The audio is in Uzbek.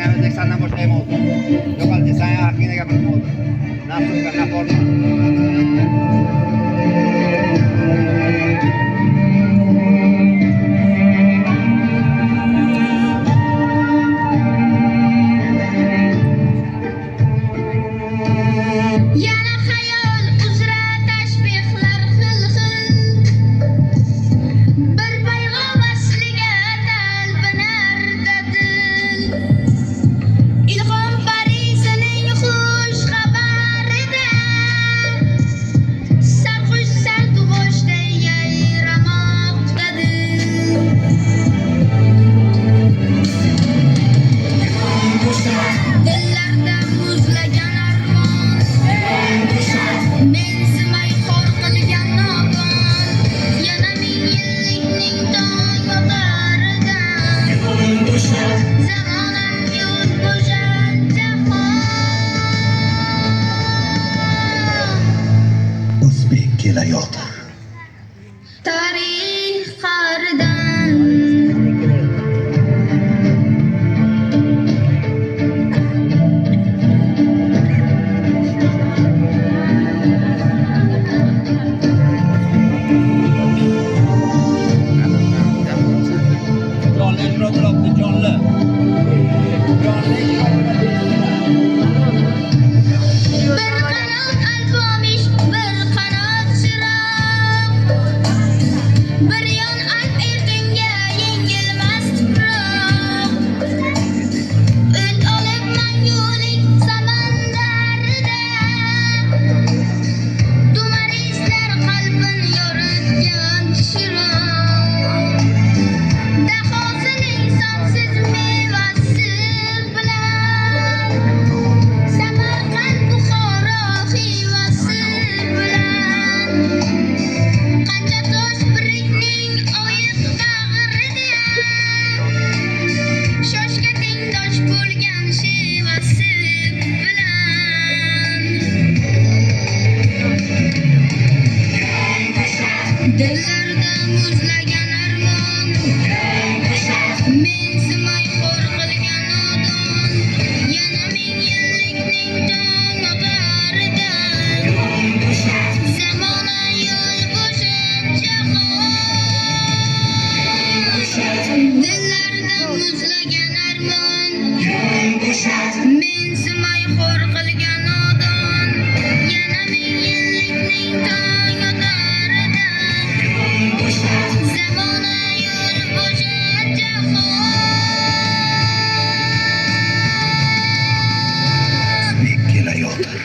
o'zbek sandan boshlayman o'zi. Yo'qoldi, sen haqingda gapirma o'zi. Nafsga naforma. Yana xayol uzra tashbihlar xil-xil. Bir bayg'u vasliga talpinar dadil. Ilhom parisining xush xabarida sarxush sartug'ushday yayramoqdadir. Dillarda muzlagan armon, mensimay xor qilgan nodon, yana ming yillikning tong otaridan. Zamonam yo'l bo'shat jahon, O'zbek kelayotir. tarix qa'ridan. Jonli ijro qilyapti, jonli. Jonli ijro Bir qanot alpomish, bir qanot chiroq, bir yon alp erkinga yengilmas tuproq. O't olib mangulik samandarida, tumarislar qalbin yoritgan chiroq. Dahosining sonsiz mevasi bilan, Samarqand, Buxoro, Xivasi bilan, qancha tosh birikning oyiq bag'rida, shoshga tengdosh bo'lgan shevasi bilan. Dillarda muzlagan armon, mensimay xor qilgan nodon, yana ming yillikning tong otaridan. Zamona yo'l bo'shat jahon, dillarda muzlagan armon, mensimay xor qilgan nodon, yana ming yillikning tong otaridan. Zamona yo'l bo'shat jahon. O'zbek kelayotir.